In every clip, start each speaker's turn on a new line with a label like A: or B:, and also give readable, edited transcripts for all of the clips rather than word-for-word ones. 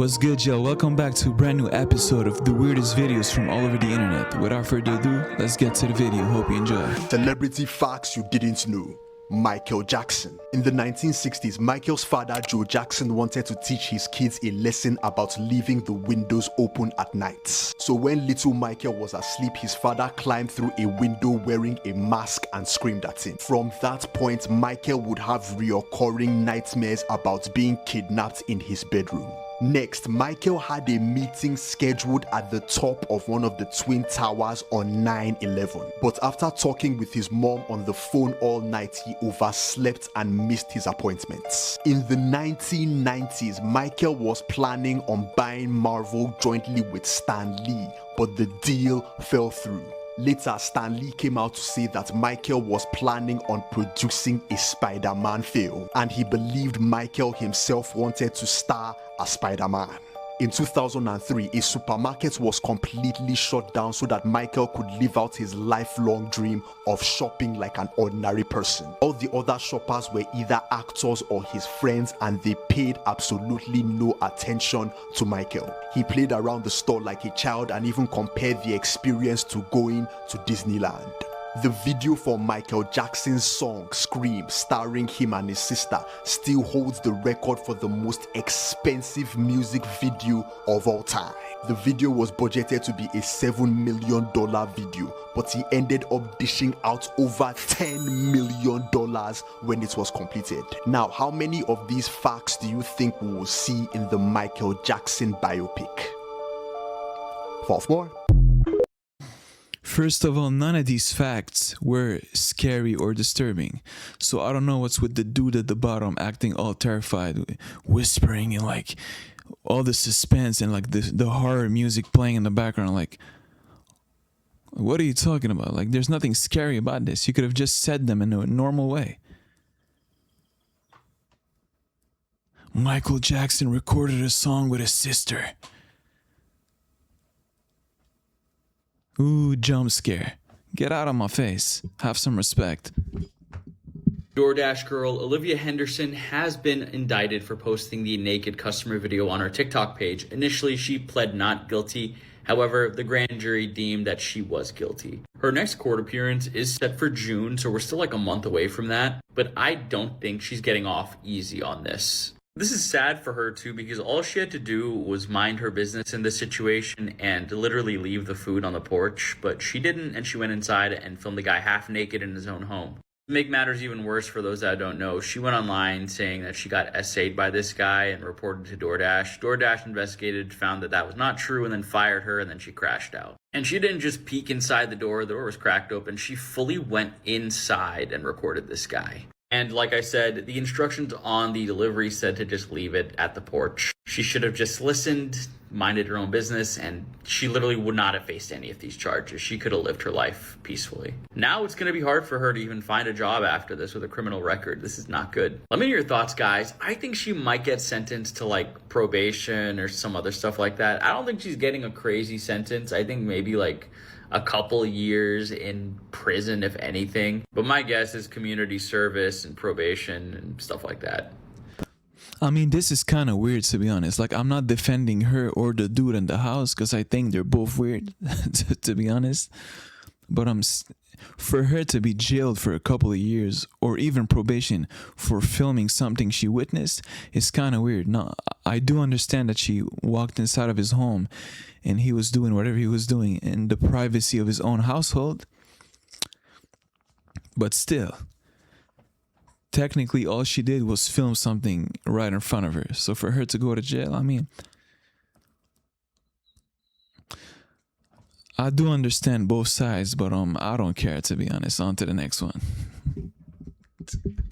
A: What's good, y'all? Welcome back to a brand new episode of the weirdest videos from all over the internet. Without further ado, let's get to the video. Hope you enjoy.
B: Celebrity facts you didn't know. Michael Jackson. In the 1960s, Michael's father, Joe Jackson, wanted to teach his kids a lesson about leaving the windows open at night. So when little Michael was asleep, his father climbed through a window wearing a mask and screamed at him. From that point, Michael would have reoccurring nightmares about being kidnapped in his bedroom. Next, Michael had a meeting scheduled at the top of one of the Twin Towers on 9/11. But after talking with his mom on the phone all night, he overslept and missed his appointments. In the 1990s, Michael was planning on buying Marvel jointly with Stan Lee, but the deal fell through. Later, Stan Lee came out to say that Michael was planning on producing a Spider-Man film, and he believed Michael himself wanted to star as Spider-Man. In 2003, a supermarket was completely shut down so that Michael could live out his lifelong dream of shopping like an ordinary person. All the other shoppers were either actors or his friends, and they paid absolutely no attention to Michael. He played around the store like a child and even compared the experience to going to Disneyland. The video for Michael Jackson's song Scream, starring him and his sister, still holds the record for the most expensive music video of all time. The video was budgeted to be a $7 million video, but he ended up dishing out over $10 million when it was completed. Now, how many of these facts do you think we will see in the Michael Jackson biopic? 4 more.
A: First of all, none of these facts were scary or disturbing. So I don't know what's with the dude at the bottom acting all terrified, whispering and like all the suspense and like the horror music playing in the background. Like, what are you talking about? Like, there's nothing scary about this. You could have just said them in a normal way. Michael Jackson recorded a song with his sister. Ooh, jump scare. Get out of my face. Have some respect.
C: DoorDash girl Olivia Henderson has been indicted for posting the naked customer video on her TikTok page. Initially, she pled not guilty. However, the grand jury deemed that she was guilty. Her next court appearance is set for June, so we're still like a month away from that. But I don't think she's getting off easy on this. This is sad for her too, because all she had to do was mind her business in this situation and literally leave the food on the porch, but she didn't, and she went inside and filmed the guy half naked in his own home. To make matters even worse for those that don't know, she went online saying that she got essayed by this guy and reported to DoorDash. DoorDash investigated, found that that was not true, and then fired her, and then she crashed out. And she didn't just peek inside the door was cracked open. She fully went inside and recorded this guy. And like I said, the instructions on the delivery said to just leave it at the porch. She should have just listened, minded her own business, and she literally would not have faced any of these charges. She could have lived her life peacefully. Now it's going to be hard for her to even find a job after this with a criminal record. This is not good. Let me know your thoughts, guys. I think she might get sentenced to like probation or some other stuff like that. I don't think she's getting a crazy sentence. I think maybe like a couple years in prison, if anything. But my guess is community service and probation and stuff like that.
A: I mean, this is kind of weird, to be honest. Like, I'm not defending her or the dude in the house because I think they're both weird, to be honest. But for her to be jailed for a couple of years or even probation for filming something she witnessed is kind of weird. Now, I do understand that she walked inside of his home and he was doing whatever he was doing in the privacy of his own household. But still, technically all she did was film something right in front of her. So for her to go to jail, I mean, I do understand both sides, but I don't care, to be honest. On to the next one.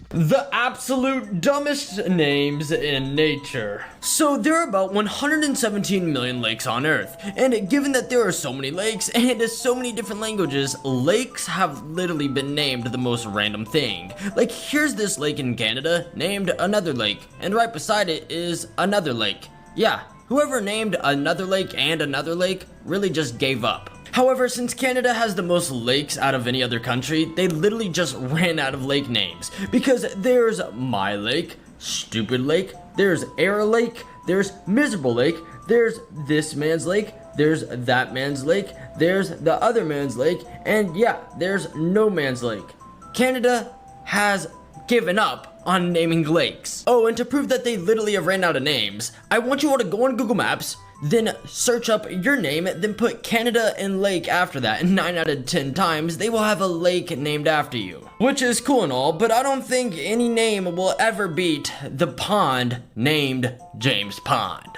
D: The absolute dumbest names in nature. So there are about 117 million lakes on Earth, and given that there are so many lakes and so many different languages, lakes have literally been named the most random thing. Like, here's this lake in Canada named another lake, and right beside it is another lake. Yeah, whoever named another lake and another lake really just gave up. However, since Canada has the most lakes out of any other country, they literally just ran out of lake names. Because there's My Lake, Stupid Lake, there's Air Lake, there's Miserable Lake, there's this man's lake, there's that man's lake, there's the other man's lake, and yeah, there's no man's lake. Canada has given up on naming lakes. Oh, and to prove that they literally have ran out of names, I want you all to go on Google Maps, then search up your name, then put Canada and lake after that, and 9 out of 10 times they will have a lake named after you. Which is cool and all, but I don't think any name will ever beat the pond named James Pond.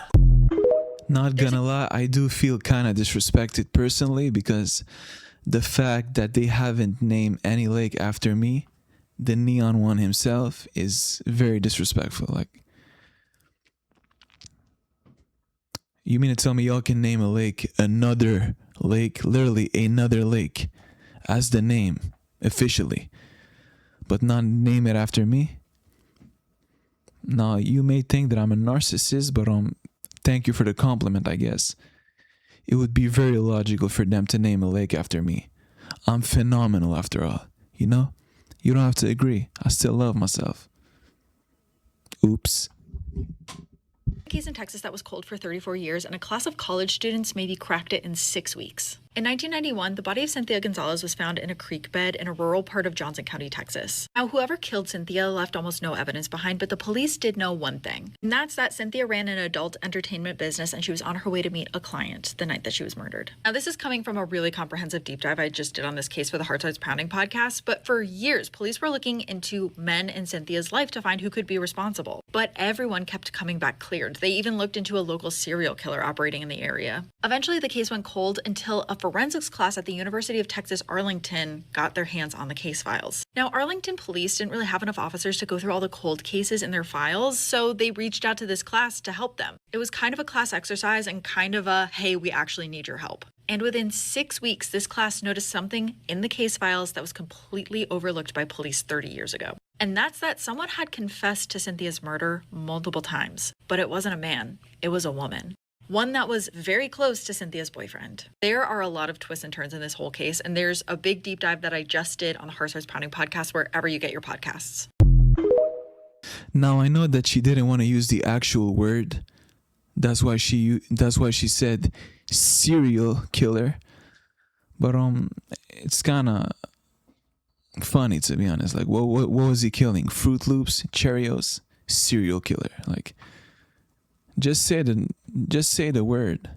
A: Not gonna lie, I do feel kind of disrespected personally because the fact that they haven't named any lake after me, the neon one himself, is very disrespectful. Like, you mean to tell me y'all can name a lake, another lake, literally another lake, as the name, officially, but not name it after me? Now, you may think that I'm a narcissist, but thank you for the compliment, I guess. It would be very logical for them to name a lake after me. I'm phenomenal after all, you know? You don't have to agree. I still love myself. Oops.
E: Case in Texas that was cold for 34 years, and a class of college students maybe cracked it in 6 weeks. In 1991, the body of Cynthia Gonzalez was found in a creek bed in a rural part of Johnson County, Texas. Now, whoever killed Cynthia left almost no evidence behind, but the police did know one thing, and that's that Cynthia ran an adult entertainment business and she was on her way to meet a client the night that she was murdered. Now, this is coming from a really comprehensive deep dive I just did on this case for the Heart Starts Pounding podcast, but for years, police were looking into men in Cynthia's life to find who could be responsible. But everyone kept coming back cleared. They even looked into a local serial killer operating in the area. Eventually, the case went cold until a forensics class at the University of Texas Arlington got their hands on the case files. Now, Arlington police didn't really have enough officers to go through all the cold cases in their files, so they reached out to this class to help them. It was kind of a class exercise and kind of a, hey, we actually need your help. And within 6 weeks, this class noticed something in the case files that was completely overlooked by police 30 years ago. And that's that someone had confessed to Cynthia's murder multiple times, but it wasn't a man, it was a woman. One that was very close to Cynthia's boyfriend. There are a lot of twists and turns in this whole case, and there's a big deep dive that I just did on the Heart Starts Pounding podcast wherever you get your podcasts.
A: Now, I know that she didn't want to use the actual word. That's why she said serial killer. But it's kind of funny, to be honest. Like, what was he killing? Fruit Loops, Cheerios, serial killer. Like, just say the word.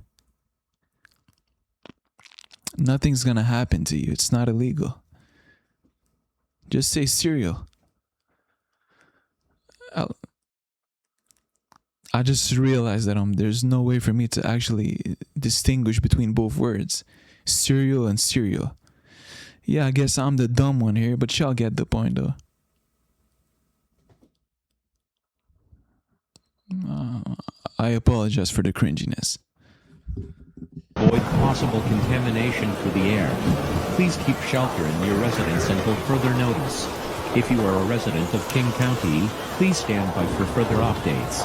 A: Nothing's gonna happen to you. It's not illegal. Just say cereal. I just realized that there's no way for me to actually distinguish between both words, cereal and cereal. Yeah, I guess I'm the dumb one here, but y'all get the point though. I apologize for the cringiness.
F: Avoid possible contamination for the air. Please keep shelter in your residence until further notice. If you are a resident of King County, please stand by for further updates.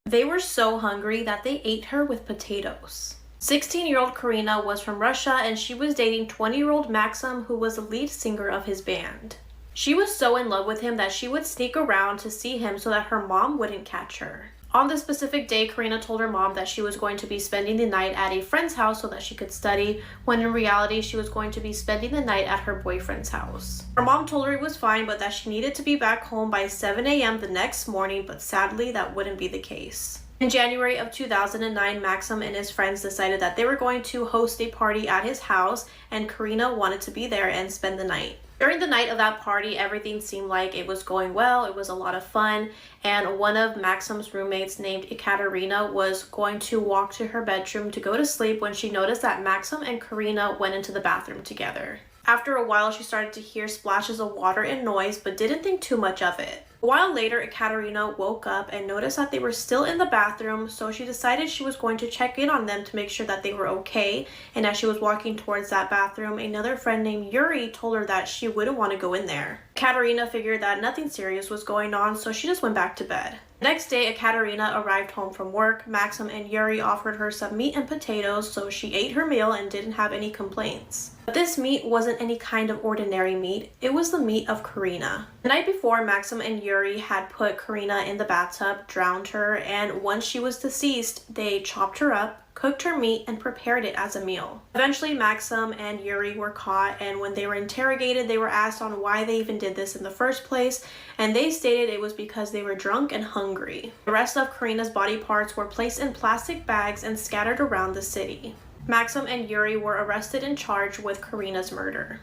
G: They were so hungry that they ate her with potatoes. 16-year-old Karina was from Russia and she was dating 20-year-old Maxim, who was the lead singer of his band. She was so in love with him that she would sneak around to see him so that her mom wouldn't catch her. On this specific day, Karina told her mom that she was going to be spending the night at a friend's house so that she could study, when in reality she was going to be spending the night at her boyfriend's house. Her mom told her it was fine, but that she needed to be back home by 7 a.m. the next morning, but sadly that wouldn't be the case. In January of 2009, Maxim and his friends decided that they were going to host a party at his house, and Karina wanted to be there and spend the night. During the night of that party, everything seemed like it was going well. It was a lot of fun, and one of Maxim's roommates named Ekaterina was going to walk to her bedroom to go to sleep when she noticed that Maxim and Karina went into the bathroom together. After a while, she started to hear splashes of water and noise, but didn't think too much of it. A while later, Ekaterina woke up and noticed that they were still in the bathroom, so she decided she was going to check in on them to make sure that they were okay. And as she was walking towards that bathroom, another friend named Yuri told her that she wouldn't want to go in there. Katerina figured that nothing serious was going on, so she just went back to bed. The next day, Ekaterina arrived home from work. Maxim and Yuri offered her some meat and potatoes, so she ate her meal and didn't have any complaints. But this meat wasn't any kind of ordinary meat. It was the meat of Karina. The night before, Maxim and Yuri had put Karina in the bathtub, drowned her, and once she was deceased, they chopped her up, cooked her meat, and prepared it as a meal. Eventually, Maxim and Yuri were caught, and when they were interrogated, they were asked on why they even did this in the first place, and they stated it was because they were drunk and hungry. The rest of Karina's body parts were placed in plastic bags and scattered around the city. Maxim and Yuri were arrested and charged with Karina's murder.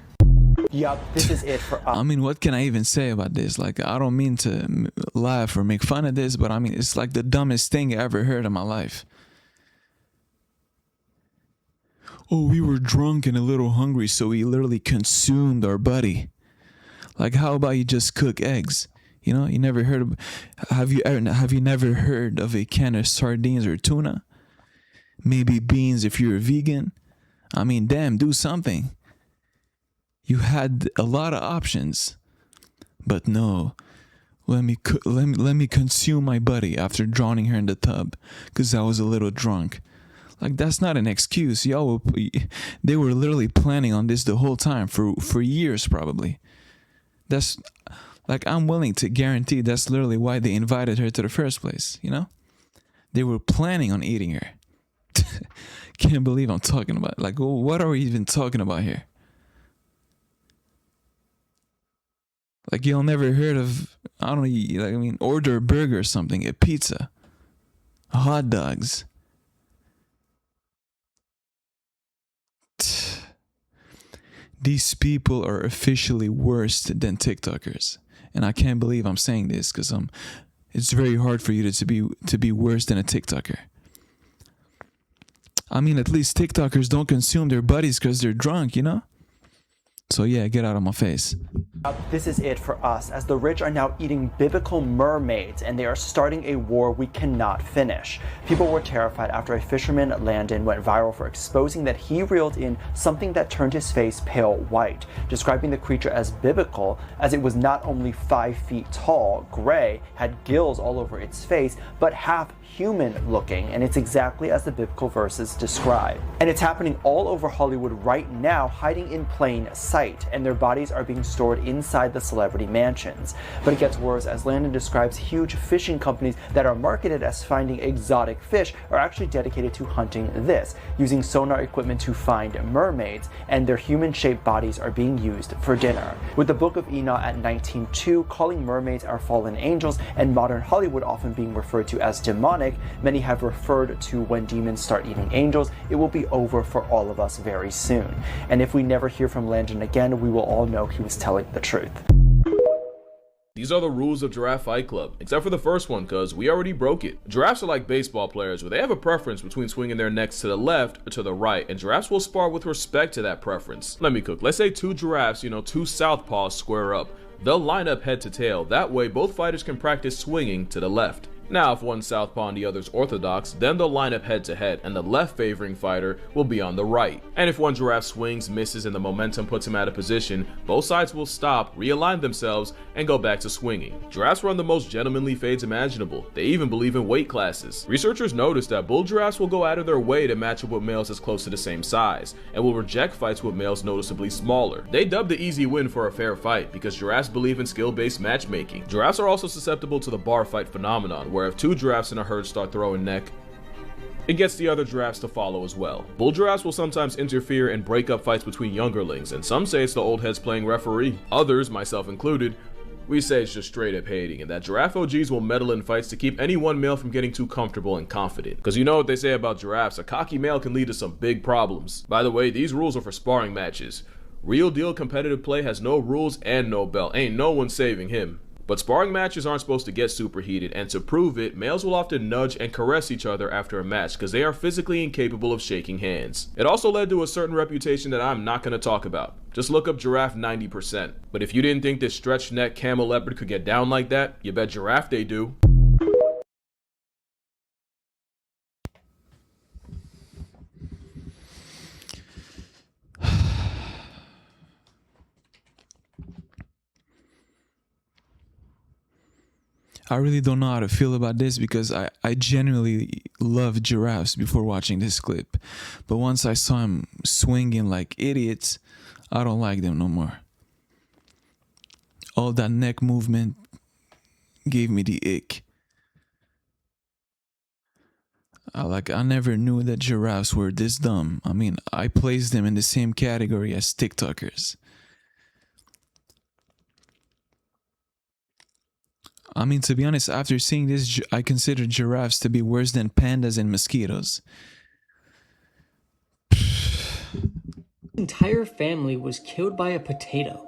H: Yup, this is it for us.
A: I mean, what can I even say about this? Like, I don't mean to laugh or make fun of this, but I mean, it's like the dumbest thing I ever heard in my life. Oh, we were drunk and a little hungry, so we literally consumed our buddy. Like, how about you just cook eggs? You know, you never heard of, have you never heard of a can of sardines or tuna? Maybe beans if you're a vegan. I mean, damn, do something. You had a lot of options, but no. Let me consume my buddy after drowning her in the tub, cause I was a little drunk. Like, that's not an excuse. They were literally planning on this the whole time for years probably. That's like, I'm willing to guarantee that's literally why they invited her to the first place. You know, they were planning on eating her. Can't believe I'm talking about, like, what are we even talking about here? Like, you'll never heard of, I don't know, like, I mean, order a burger or something, a pizza, hot dogs. These people are officially worse than TikTokers. And I can't believe I'm saying this, because it's very hard for you to be worse than a TikToker. I mean, at least TikTokers don't consume their buddies because they're drunk, you know? So yeah, get out of my face.
H: This is it for us, as the rich are now eating biblical mermaids and they are starting a war we cannot finish. People were terrified after a fisherman, Landon, went viral for exposing that he reeled in something that turned his face pale white, describing the creature as biblical as it was not only 5 feet tall, gray, had gills all over its face, but half human looking, and it's exactly as the biblical verses describe. And it's happening all over Hollywood right now, hiding in plain sight, and their bodies are being stored inside the celebrity mansions. But it gets worse, as Landon describes huge fishing companies that are marketed as finding exotic fish are actually dedicated to hunting this, using sonar equipment to find mermaids, and their human-shaped bodies are being used for dinner. With the Book of Enoch at 19:2 calling mermaids our fallen angels, and modern Hollywood often being referred to as demonic, many have referred to when demons start eating angels, it will be over for all of us very soon. And if we never hear from Landon again, we will all know he was telling the truth.
I: These are the rules of Giraffe Fight Club, except for the first one, cause we already broke it. Giraffes are like baseball players, where they have a preference between swinging their necks to the left or to the right, and giraffes will spar with respect to that preference. Let me cook. Let's say two giraffes, two southpaws square up. They'll line up head to tail. That way, both fighters can practice swinging to the left. Now, if one's southpaw and the other's orthodox, then they'll line up head to head, and the left favoring fighter will be on the right. And if one giraffe swings, misses, and the momentum puts him out of position, both sides will stop, realign themselves, and go back to swinging. Giraffes run the most gentlemanly fades imaginable. They even believe in weight classes. Researchers noticed that bull giraffes will go out of their way to match up with males as close to the same size, and will reject fights with males noticeably smaller. They dub the easy win for a fair fight, because giraffes believe in skill-based matchmaking. Giraffes are also susceptible to the bar fight phenomenon, where if two giraffes in a herd start throwing neck, it gets the other giraffes to follow as well. Bull giraffes will sometimes interfere and break up fights between youngerlings, and some say it's the old heads playing referee. Others, myself included, we say it's just straight up hating, and that giraffe OGs will meddle in fights to keep any one male from getting too comfortable and confident. Because you know what they say about giraffes, a cocky male can lead to some big problems. By the way, these rules are for sparring matches. Real deal competitive play has no rules and no belt. Ain't no one saving him. But sparring matches aren't supposed to get super heated, and to prove it, males will often nudge and caress each other after a match because they are physically incapable of shaking hands. It also led to a certain reputation that I'm not going to talk about. Just look up giraffe 90%. But if you didn't think this stretched neck camel leopard could get down like that, you bet giraffe they do.
A: I really don't know how to feel about this because I genuinely loved giraffes before watching this clip. But once I saw them swinging like idiots, I don't like them no more. All that neck movement gave me the ick. I never knew that giraffes were this dumb. I mean, I placed them in the same category as TikTokers. I mean, to be honest, after seeing this, I consider giraffes to be worse than pandas and mosquitoes.
J: Entire family was killed by a potato.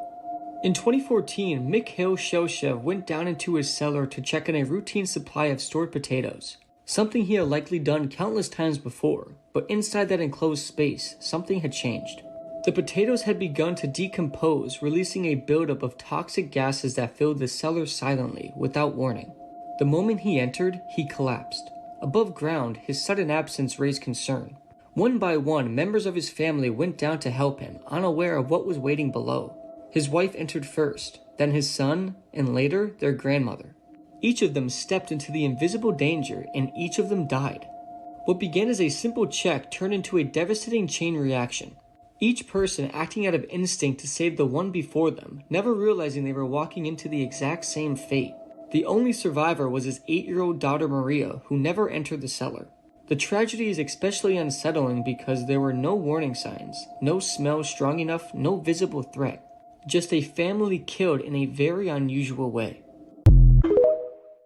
J: In 2014, Mikhail Shoshev went down into his cellar to check on a routine supply of stored potatoes, something he had likely done countless times before, but inside that enclosed space, something had changed. The potatoes had begun to decompose, releasing a buildup of toxic gases that filled the cellar silently, without warning. The moment he entered, he collapsed. Above ground, his sudden absence raised concern. One by one, members of his family went down to help him, unaware of what was waiting below. His wife entered first, then his son, and later, their grandmother. Each of them stepped into the invisible danger, and each of them died. What began as a simple check turned into a devastating chain reaction. Each person acting out of instinct to save the one before them, never realizing they were walking into the exact same fate. The only survivor was his 8-year-old daughter Maria, who never entered the cellar. The tragedy is especially unsettling because there were no warning signs, no smell strong enough, no visible threat. Just a family killed in a very unusual way.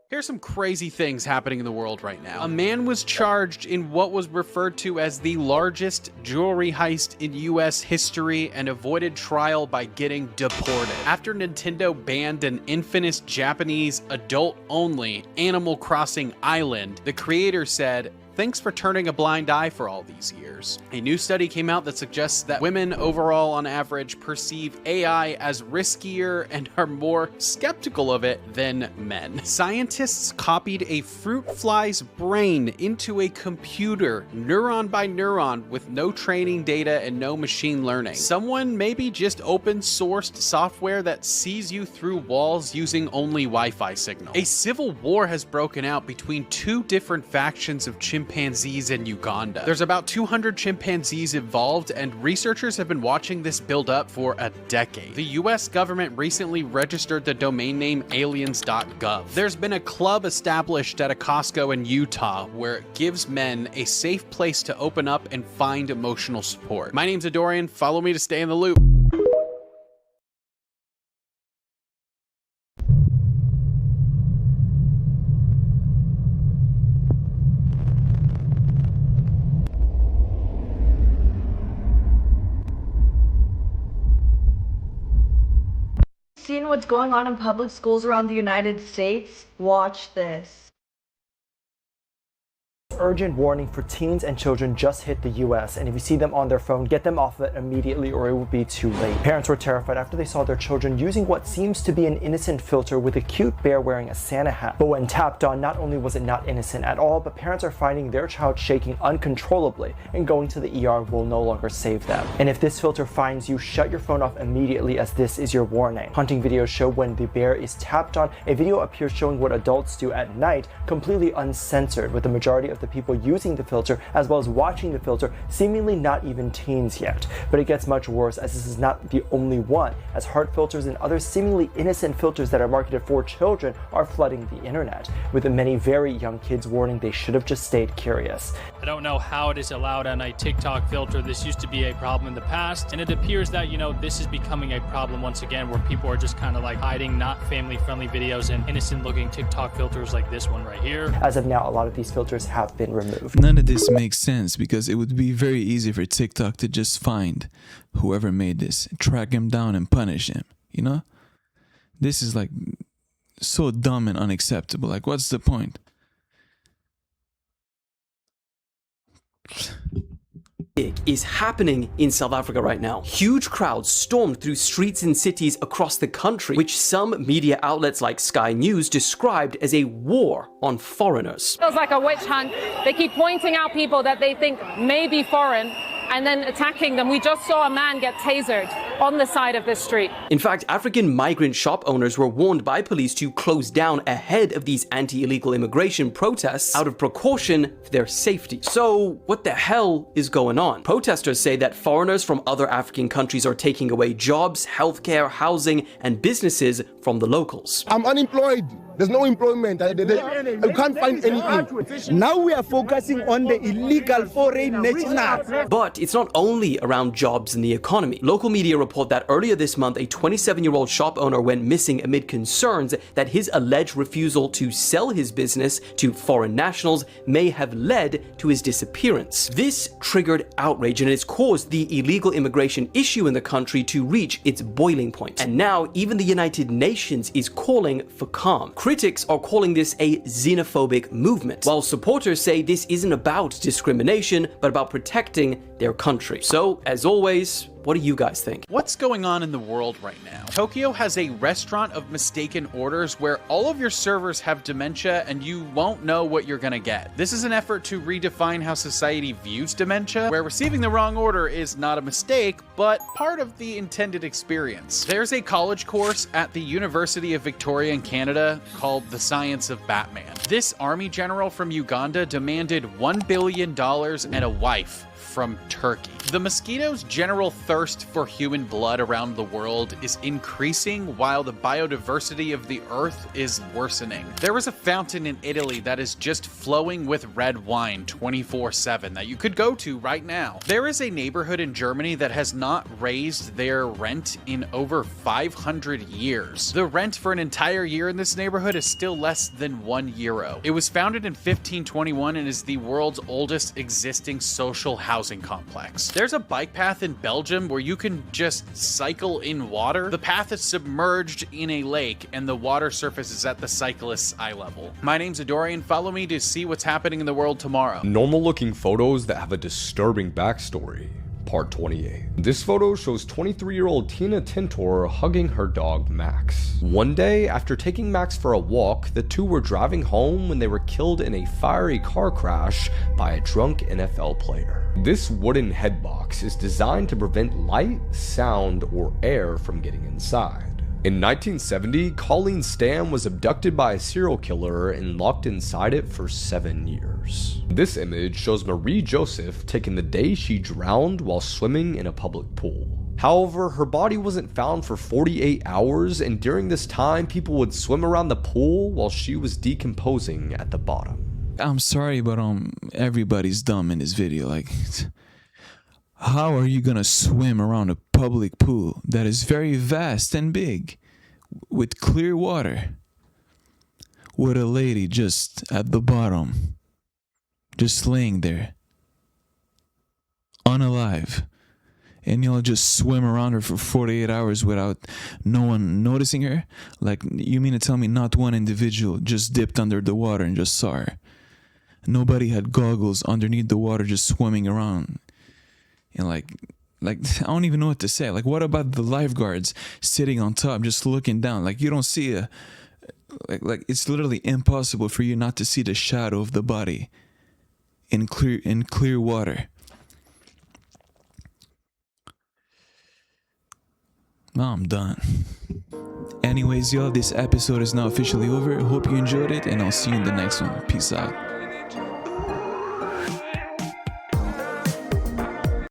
K: Here's some crazy things happening in the world right now. A man was charged in what was referred to as the largest jewelry heist in US history and avoided trial by getting deported. After Nintendo banned an infamous Japanese adult-only Animal Crossing island, the creator said, "Thanks for turning a blind eye for all these years." A new study came out that suggests that women overall on average perceive AI as riskier and are more skeptical of it than men. Scientists copied a fruit fly's brain into a computer, neuron by neuron, with no training data and no machine learning. Someone maybe just open sourced software that sees you through walls using only Wi-Fi signal. A civil war has broken out between two different factions of chimpanzees in Uganda. There's about 200 chimpanzees involved, and researchers have been watching this build up for a decade. The US government recently registered the domain name aliens.gov. There's been a club established at a Costco in Utah where it gives men a safe place to open up and find emotional support. My name's Adorian. Follow me to stay in the loop.
L: Seeing what's going on in public schools around the United States? Watch this.
H: Urgent warning for teens and children just hit the US, and if you see them on their phone, get them off of it immediately or it will be too late. Parents were terrified after they saw their children using what seems to be an innocent filter with a cute bear wearing a Santa hat. But when tapped on, not only was it not innocent at all, but parents are finding their child shaking uncontrollably, and going to the ER will no longer save them. And if this filter finds you, shut your phone off immediately, as this is your warning. Hunting videos show when the bear is tapped on, a video appears showing what adults do at night, completely uncensored, with the majority of the people using the filter as well as watching the filter seemingly not even teens yet. But it gets much worse, as this is not the only one, as heart filters and other seemingly innocent filters that are marketed for children are flooding the internet, with many very young kids warning they should have just stayed curious.
M: I don't know how it is allowed on a TikTok filter. This used to be a problem in the past, and it appears that, this is becoming a problem once again, where people are just kind of like hiding not family-friendly videos and innocent-looking TikTok filters like this one right here.
H: As of now, a lot of these filters have been removed.
A: None of this makes sense because it would be very easy for TikTok to just find whoever made this, track him down and punish him, This is like so dumb and unacceptable. Like, what's the point?
N: Is happening in South Africa right now. Huge crowds stormed through streets in cities across the country, which some media outlets like Sky News described as a war on foreigners.
O: It feels like a witch hunt. They keep pointing out people that they think may be foreign and then attacking them. We just saw a man get tasered. on the side of this street.
N: In fact, African migrant shop owners were warned by police to close down ahead of these anti-illegal immigration protests out of precaution for their safety. So, what the hell is going on? Protesters say that foreigners from other African countries are taking away jobs, healthcare, housing, and businesses from the locals.
P: I'm unemployed. There's no employment. I can't find anything. Now we are focusing on the illegal foreign nationals.
N: But it's not only around jobs and the economy. Local media report that earlier this month, a 27-year-old shop owner went missing amid concerns that his alleged refusal to sell his business to foreign nationals may have led to his disappearance. This triggered outrage and it's caused the illegal immigration issue in the country to reach its boiling point. And now even the United Nations is calling for calm. Critics are calling this a xenophobic movement, while supporters say this isn't about discrimination, but about protecting their country. So, as always, what do you guys think?
K: What's going on in the world right now? Tokyo has a restaurant of mistaken orders where all of your servers have dementia and you won't know what you're gonna get. This is an effort to redefine how society views dementia, where receiving the wrong order is not a mistake, but part of the intended experience. There's a college course at the University of Victoria in Canada called The Science of Batman. This army general from Uganda demanded $1 billion and a wife from Turkey. The mosquito's general thirst for human blood around the world is increasing while the biodiversity of the earth is worsening. There is a fountain in Italy that is just flowing with red wine 24/7 that you could go to right now. There is a neighborhood in Germany that has not raised their rent in over 500 years. The rent for an entire year in this neighborhood is still less than €1. It was founded in 1521 and is the world's oldest existing social housing complex. There's a bike path in Belgium where you can just cycle in water. The path is submerged in a lake and the water surface is at the cyclist's eye level. My name's Adorian. Follow me to see what's happening in the world tomorrow.
Q: Normal looking photos that have a disturbing backstory. Part 28. This photo shows 23-year-old Tina Tintor hugging her dog Max. One day, after taking Max for a walk, the two were driving home when they were killed in a fiery car crash by a drunk NFL player. This wooden headbox is designed to prevent light, sound, or air from getting inside. In 1970, Colleen Stam was abducted by a serial killer and locked inside it for 7 years. This image shows Marie Joseph taken the day she drowned while swimming in a public pool. However, her body wasn't found for 48 hours, and during this time, people would swim around the pool while she was decomposing at the bottom.
A: I'm sorry, but everybody's dumb in this video. Like, how are you gonna swim around a public pool that is very vast and big with clear water with a lady just at the bottom, just laying there unalive, and you'll just swim around her for 48 hours without no one noticing her? Like, you mean to tell me not one individual just dipped under the water and just saw her? Nobody had goggles underneath the water just swimming around. And like I don't even know what to say. Like, what about the lifeguards sitting on top just looking down? Like, you don't see like it's literally impossible for you not to see the shadow of the body in clear water. Now I'm done. Anyways, y'all, this episode is now officially over. Hope you enjoyed it, and I'll see you in the next one. Peace out.